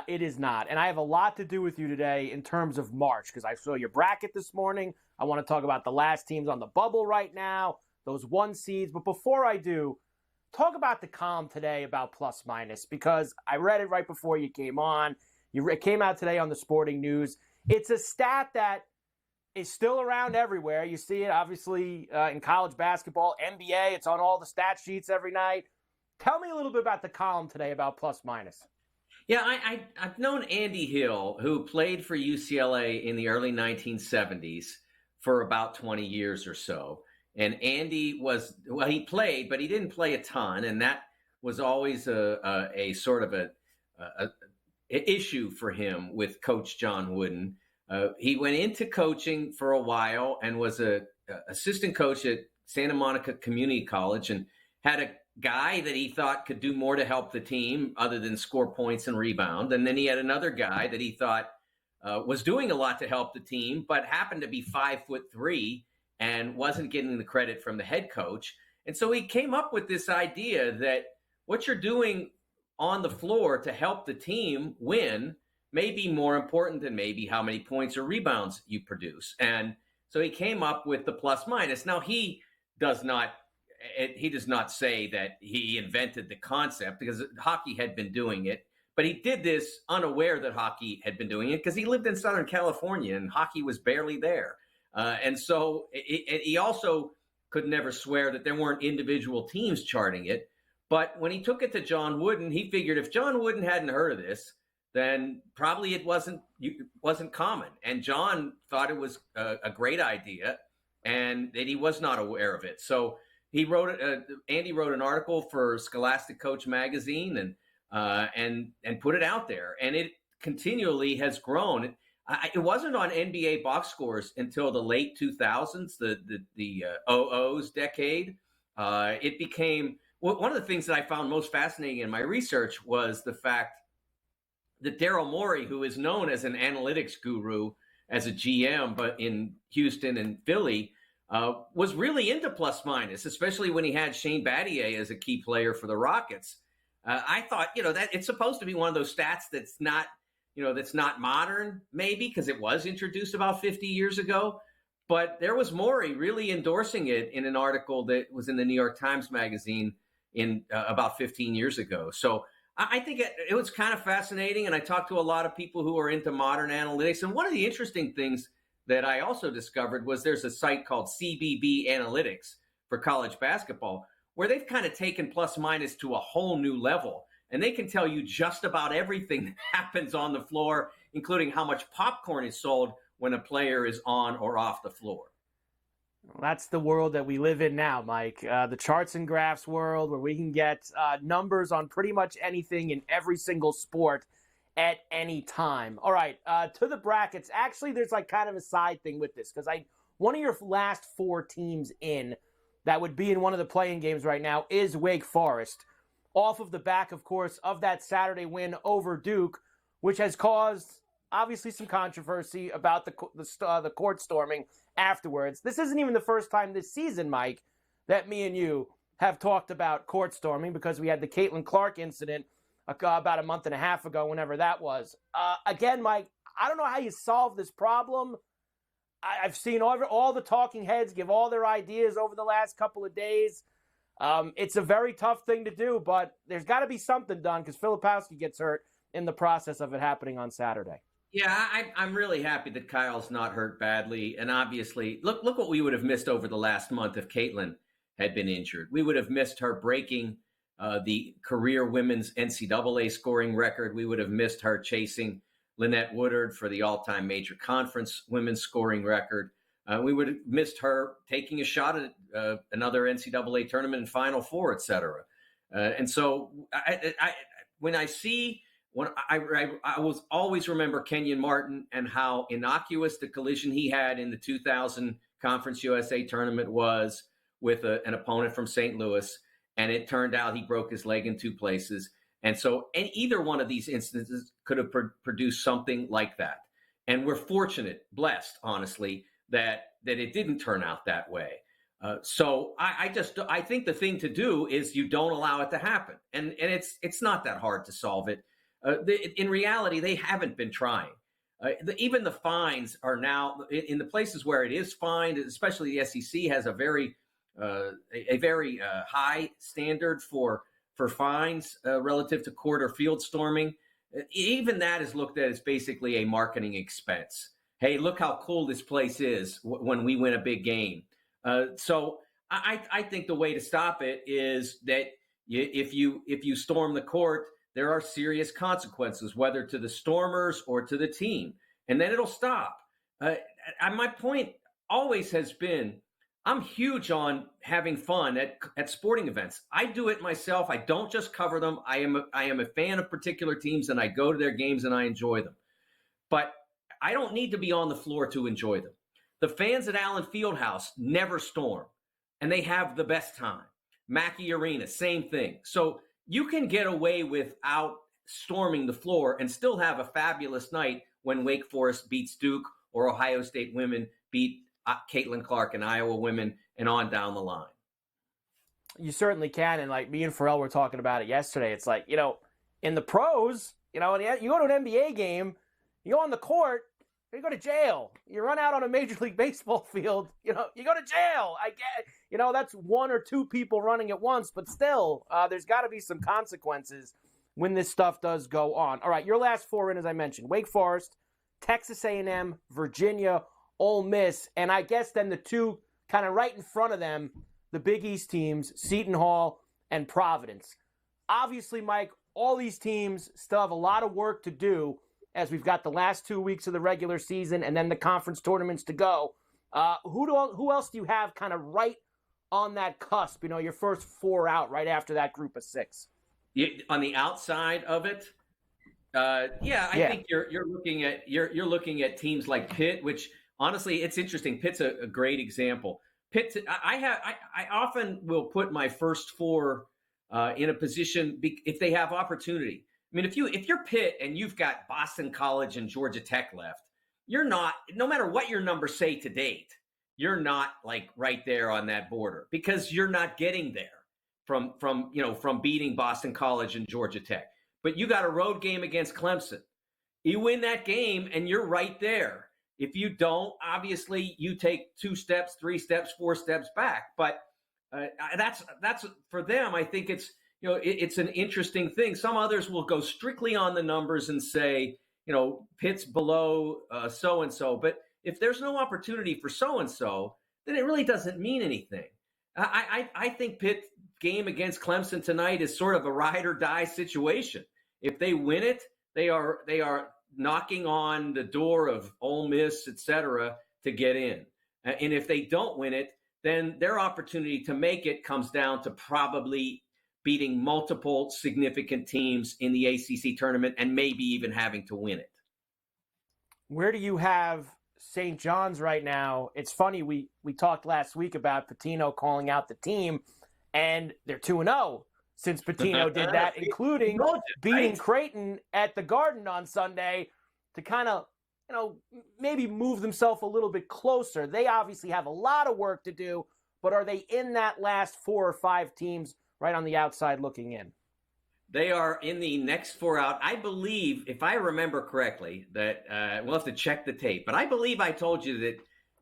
It is not. And I have a lot to do with you today in terms of March, because I saw your bracket this morning. I want to talk about the last teams on the bubble right now, those 1 seeds. But before I do, talk about the column today about plus minus, because I read it right before you came on. It came out today on the Sporting News. It's a stat that is still around everywhere. You see it, obviously, in college basketball, NBA. It's on all the stat sheets every night. Tell me a little bit about the column today about plus minus. Yeah, I've known Andy Hill, who played for UCLA in the early 1970s for about 20 years or so. And Andy he played, but he didn't play a ton. And that was always a sort of a issue for him with Coach John Wooden. He went into coaching for a while and was a assistant coach at Santa Monica Community College, and had a guy that he thought could do more to help the team other than score points and rebound. And then he had another guy that he thought was doing a lot to help the team, but happened to be 5'3" and wasn't getting the credit from the head coach. And so he came up with this idea that what you're doing on the floor to help the team win may be more important than maybe how many points or rebounds you produce. And so he came up with the plus minus. Now, he does not say that he invented the concept, because hockey had been doing it, but he did this unaware that hockey had been doing it, because he lived in Southern California and hockey was barely there. And so he also could never swear that there weren't individual teams charting it. But when he took it to John Wooden, he figured if John Wooden hadn't heard of this, then probably it wasn't common. And John thought it was a great idea, and that he was not aware of it. So Andy wrote an article for Scholastic Coach magazine and put it out there, and it continually has grown. It wasn't on NBA box scores until the late 2000s, the 00s decade. It became one of the things that I found most fascinating in my research was the fact that Daryl Morey, who is known as an analytics guru as a GM, but in Houston and Philly, was really into plus minus, especially when he had Shane Battier as a key player for the Rockets. I thought, that it's supposed to be one of those stats that's not modern, maybe, because it was introduced about 50 years ago. But there was Morey really endorsing it in an article that was in the New York Times magazine in about 15 years ago. So I think it was kind of fascinating. And I talked to a lot of people who are into modern analytics. And one of the interesting things that I also discovered was there's a site called CBB Analytics for college basketball, where they've kind of taken plus minus to a whole new level. And they can tell you just about everything that happens on the floor, including how much popcorn is sold when a player is on or off the floor. Well, that's the world that we live in now, Mike. The charts and graphs world, where we can get numbers on pretty much anything in every single sport at any time. All right, to the brackets. Actually, there's like kind of a side thing with this, because one of your last 4 teams in that would be in one of the playing games right now is Wake Forest, off of the back, of course, of that Saturday win over Duke, which has caused obviously some controversy about the court storming afterwards. This isn't even the first time this season, Mike, that me and you have talked about court storming, because we had the Caitlin Clark incident about a month and a half ago, whenever that was. Again, Mike, I don't know how you solve this problem. I've seen all the talking heads give all their ideas over the last couple of days. It's a very tough thing to do, but there's got to be something done because Filipowski gets hurt in the process of it happening on Saturday. Yeah, I'm really happy that Kyle's not hurt badly. And obviously, look what we would have missed over the last month if Caitlin had been injured. We would have missed her breaking the career women's NCAA scoring record. We would have missed her chasing Lynette Woodard for the all-time major conference women's scoring record. We would have missed her taking a shot at another NCAA tournament and Final Four, et cetera. And so when I was always remember Kenyon Martin and how innocuous the collision he had in the 2000 Conference USA tournament was with an opponent from St. Louis. And it turned out he broke his leg in 2 places. And so either one of these instances could have produced something like that. And we're fortunate, blessed, honestly, that it didn't turn out that way. So I think the thing to do is you don't allow it to happen. And it's not that hard to solve it. In reality, they haven't been trying. Even the fines are now in the places where it is fined, especially the SEC has a very high standard for fines relative to court or field storming. Even that is looked at as basically a marketing expense. Hey, look how cool this place is when we win a big game. So I think the way to stop it is that if you storm the court, there are serious consequences, whether to the stormers or to the team, and then it'll stop. My point always has been, I'm huge on having fun at sporting events. I do it myself. I don't just cover them. I am a fan of particular teams, and I go to their games and I enjoy them. But I don't need to be on the floor to enjoy them. The fans at Allen Fieldhouse never storm, and they have the best time. Mackey Arena, same thing. So you can get away without storming the floor and still have a fabulous night when Wake Forest beats Duke or Ohio State women beat Caitlin Clark and Iowa women and on down the line. You certainly can. And like me and Ferrall were talking about it yesterday. It's like, in the pros, you go to an NBA game, you go on the court, you go to jail. You run out on a Major League Baseball field, you go to jail. I get, that's 1 or 2 people running at once, but still, there's got to be some consequences when this stuff does go on. All right, your last 4 in, as I mentioned, Wake Forest, Texas A&M, Virginia, Ole Miss, and I guess then the 2 kind of right in front of them, the Big East teams, Seton Hall and Providence. Obviously, Mike, all these teams still have a lot of work to do as we've got the last 2 weeks of the regular season and then the conference tournaments to go. Who else do you have kind of right on that cusp, your first 4 out right after that group of 6? On the outside of it? I think you're looking at teams like Pitt, which honestly, it's interesting. Pitt's a great example. Pitt, I often will put my first 4 in a position if they have opportunity. I mean, if you're Pitt and you've got Boston College and Georgia Tech left, you're not, no matter what your numbers say to date, you're not like right there on that border because you're not getting there from beating Boston College and Georgia Tech. But you got a road game against Clemson. You win that game and you're right there. If you don't, obviously you take 2 steps, 3 steps, 4 steps back. But that's for them. I think it's an interesting thing. Some others will go strictly on the numbers and say, Pitt's below so-and-so. But if there's no opportunity for so-and-so, then it really doesn't mean anything. I think Pitt's game against Clemson tonight is sort of a ride or die situation. If they win it, they are knocking on the door of Ole Miss, et cetera, to get in. And if they don't win it, then their opportunity to make it comes down to probably beating multiple significant teams in the ACC tournament and maybe even having to win it. Where do you have St. John's right now? It's funny, we talked last week about Pitino calling out the team, and they're 2-0 since Pitino did that, including beating Creighton at the Garden on Sunday to kind of, maybe move themselves a little bit closer. They obviously have a lot of work to do, but are they in that last 4 or 5 teams right on the outside looking in? They are in the next 4 out. I believe, if I remember correctly, that we'll have to check the tape, but I believe I told you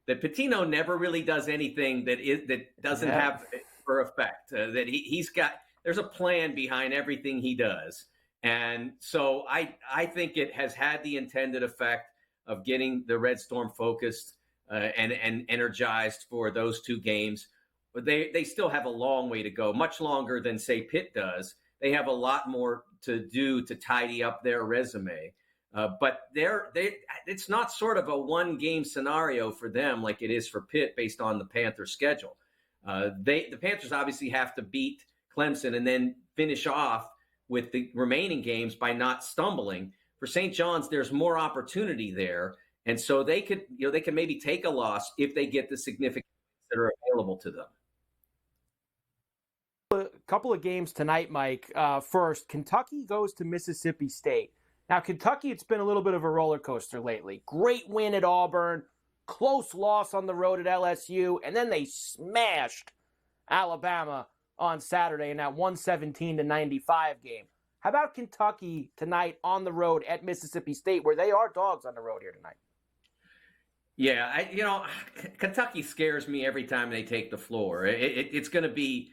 that Patino never really does anything that doesn't have for effect. That he's got, there's a plan behind everything he does. And so I think it has had the intended effect of getting the Red Storm focused and energized for those 2 games. But they still have a long way to go, much longer than, say, Pitt does. They have a lot more to do to tidy up their resume. But it's not sort of a one-game scenario for them like it is for Pitt based on the Panthers' schedule. The Panthers obviously have to beat Clemson and then finish off with the remaining games by not stumbling. For St. John's, there's more opportunity there, and so they could maybe take a loss if they get the significant that are available to them. A couple of games tonight, Mike. First, Kentucky goes to Mississippi State. Now, Kentucky, it's been a little bit of a roller coaster lately. Great win at Auburn, close loss on the road at LSU, and then they smashed Alabama on Saturday in that 117-95 game. How about Kentucky tonight on the road at Mississippi State, where they are dogs on the road here tonight? Yeah, Kentucky scares me every time they take the floor. It's going to be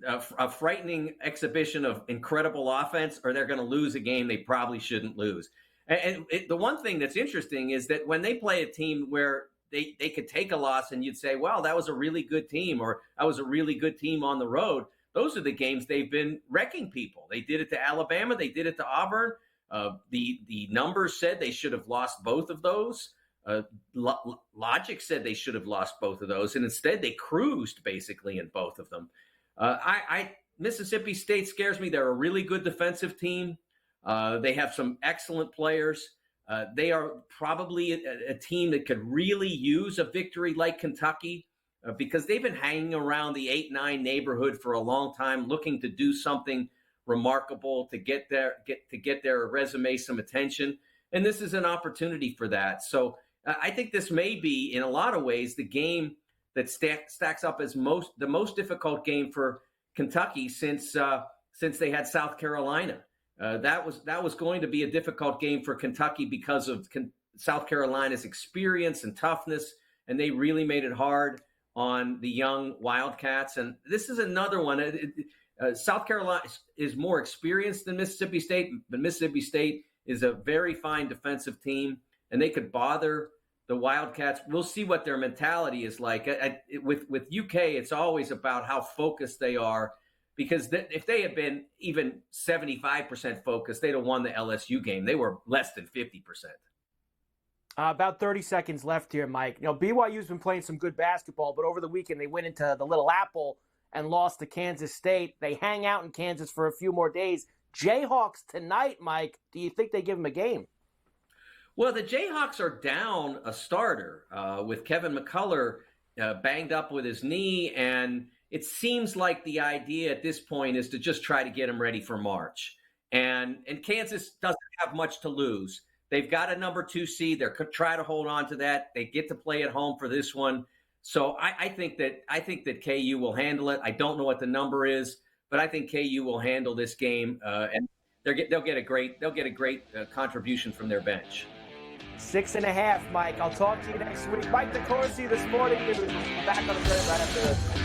a frightening exhibition of incredible offense, or they're going to lose a game they probably shouldn't lose. And the one thing that's interesting is that when they play a team where they could take a loss and you'd say, well, that was a really good team, or that was a really good team on the road, those are the games they've been wrecking people. They did it to Alabama. They did it to Auburn. The numbers said they should have lost both of those. Logic said they should have lost both of those, and instead they cruised basically in both of them. Mississippi State scares me. They're a really good defensive team. They have some excellent players. They are probably a team that could really use a victory like Kentucky because they've been hanging around the 8-9 neighborhood for a long time, looking to do something remarkable to get their resume some attention. And this is an opportunity for that. So I think this may be, in a lot of ways, the game that stacks up as the most difficult game for Kentucky since they had South Carolina. That was going to be a difficult game for Kentucky because of South Carolina's experience and toughness, and they really made it hard on the young Wildcats. And this is another one. South Carolina is more experienced than Mississippi State, but Mississippi State is a very fine defensive team, and they could bother the Wildcats. We'll see what their mentality is like. With UK, it's always about how focused they are, because if they had been even 75% focused, they'd have won the LSU game. They were less than 50%. About 30 seconds left here, Mike. BYU's been playing some good basketball, but over the weekend they went into the Little Apple and lost to Kansas State. They hang out in Kansas for a few more days. Jayhawks tonight, Mike. Do you think they give them a game? Well, the Jayhawks are down a starter with Kevin McCullough banged up with his knee, and it seems like the idea at this point is to just try to get him ready for March. And Kansas doesn't have much to lose. They've got a number 2 seed. They're trying to hold on to that. They get to play at home for this one. So I think that KU will handle it. I don't know what the number is, but I think KU will handle this game, and they'll get a great contribution from their bench. 6.5, Mike. I'll talk to you next week. Mike DeCourcy this morning. We'll be back on the program right after this.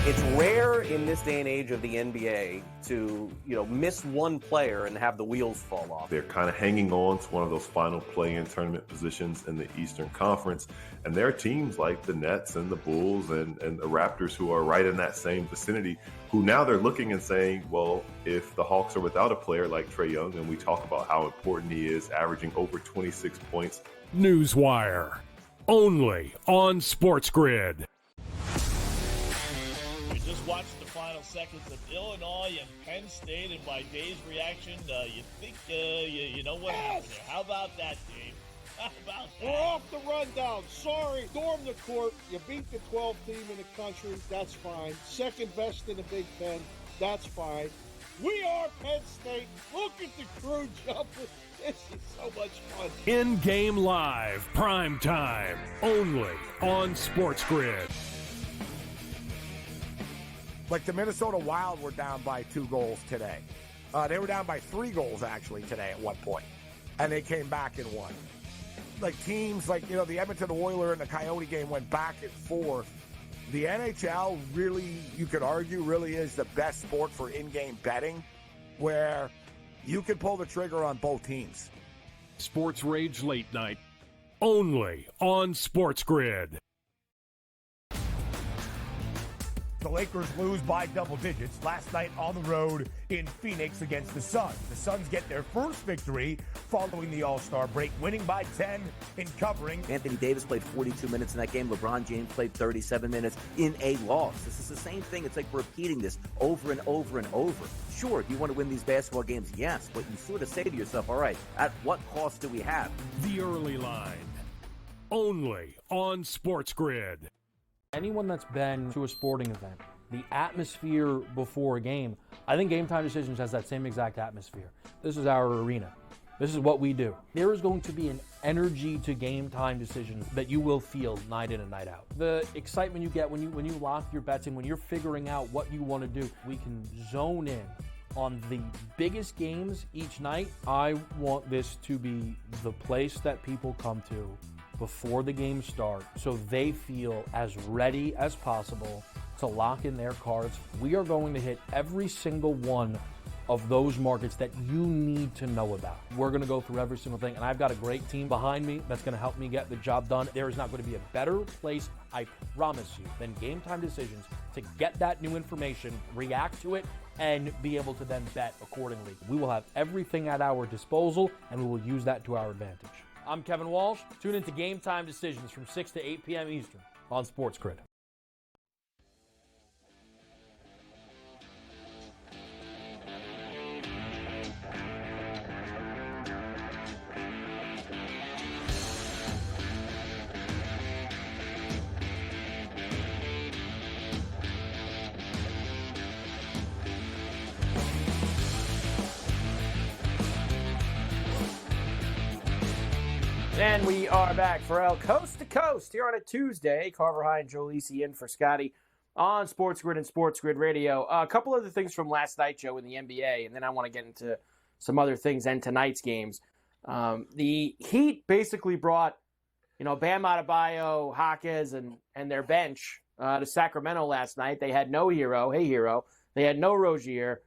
It's rare in this day and age of the NBA to, miss one player and have the wheels fall off. They're kind of hanging on to one of those final play-in tournament positions in the Eastern Conference. And there are teams like the Nets and the Bulls and the Raptors who are right in that same vicinity, who now they're looking and saying, well, if the Hawks are without a player like Trae Young, and we talk about how important he is, averaging over 26 points. Newswire, only on SportsGrid. Just watched the final seconds of Illinois and Penn State, and by Dave's reaction, you think you know what happened there. How about that, Dave? We're off the rundown. Sorry, storm the court. You beat the 12th team in the country. That's fine. Second best in the Big Ten. That's fine. We are Penn State. Look at the crew jumping. This is so much fun. In-game live, prime time, only on SportsGrid. Like the Minnesota Wild were down by 2 goals today. They were down by 3 goals, actually, today at one point. And they came back and won. Like teams like, the Edmonton Oilers and the Coyote game went back and forth. The NHL really, you could argue, really is the best sport for in-game betting, where you can pull the trigger on both teams. Sports Rage Late Night, only on SportsGrid. The Lakers lose by double digits last night on the road in Phoenix against the Suns. The Suns get their first victory following the All-Star break, winning by 10 in covering. Anthony Davis played 42 minutes in that game. LeBron James played 37 minutes in a loss. This is the same thing. It's like repeating this over and over and over. Sure, do you want to win these basketball games? Yes, but you sort of say to yourself, all right, at what cost do we have? The early line, only on SportsGrid. Anyone that's been to a sporting event, the atmosphere before a game, I think Game Time Decisions has that same exact atmosphere. This is our arena. This is what we do. There is going to be an energy to Game Time Decisions that you will feel night in and night out. The excitement you get when you lock your bets in, when you're figuring out what you want to do, we can zone in on the biggest games each night. I want this to be the place that people come to before the games start, so they feel as ready as possible to lock in their cards. We are going to hit every single one of those markets that you need to know about. We're going to go through every single thing, and I've got a great team behind me that's going to help me get the job done. There is not going to be a better place, I promise you, than Game Time Decisions to get that new information, react to it, and be able to then bet accordingly. We will have everything at our disposal, and we will use that to our advantage. I'm Kevin Walsh. Tune into Game Time Decisions from 6 to 8 p.m. Eastern on SportsGrid. And we are back, Ferrall, coast to coast here on a Tuesday. Carver High and Joe Lisi in for Scotty on SportsGrid and SportsGrid Radio. A couple other things from last night, Joe, in the NBA, and then I want to get into some other things and tonight's games. The Heat basically brought, Bam Adebayo, Jaquez, and their bench to Sacramento last night. They had no Hero. Hey, Hero. They had no Rozier.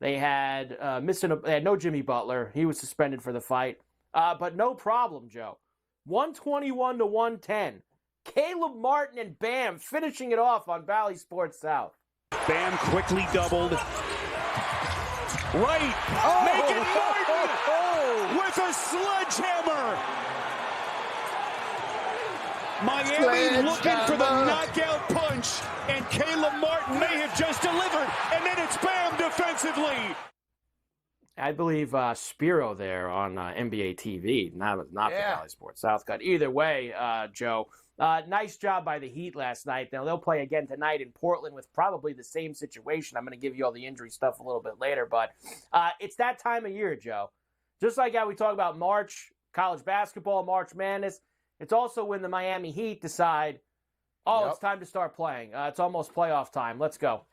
They had they had no Jimmy Butler. He was suspended for the fight. But no problem, Joe. 121 to 110. Caleb Martin and Bam finishing it off on Valley Sports South. Bam quickly doubled. Right. Make it Martin with a sledgehammer. Miami looking for the knockout punch, and Caleb Martin may have just delivered, and then it's Bam defensively. I believe Spiro there on NBA TV, not the Valley Sports South cut. Either way, Joe, nice job by the Heat last night. Now, they'll play again tonight in Portland with probably the same situation. I'm going to give you all the injury stuff a little bit later, but it's that time of year, Joe. Just like how we talk about March, college basketball, March Madness, it's also when the Miami Heat decide, it's time to start playing. It's almost playoff time. Let's go.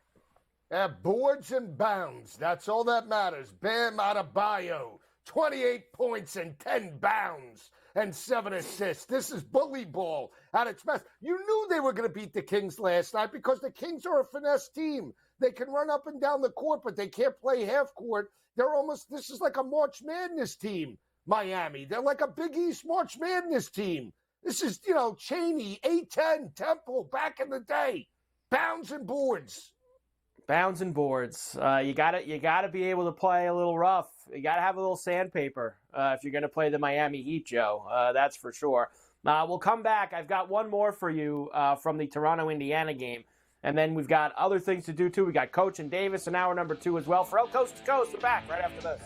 Boards and bounds. That's all that matters. Bam Adebayo, 28 points and 10 bounds and 7 assists. This is bully ball at its best. You knew they were going to beat the Kings last night because the Kings are a finesse team. They can run up and down the court, but they can't play half court. This is like a March Madness team, Miami. They're like a Big East March Madness team. This is, Cheney, A-10, Temple, back in the day. Bounds and boards. Bounds and boards. You gotta be able to play a little rough. You gotta have a little sandpaper if you're gonna play the Miami Heat, Joe. That's for sure. We'll come back. I've got one more for you from the Toronto-Indiana game, and then we've got other things to do too. We got Coach and Davis in hour number 2 as well. For El Coast to Coast, we're back right after this.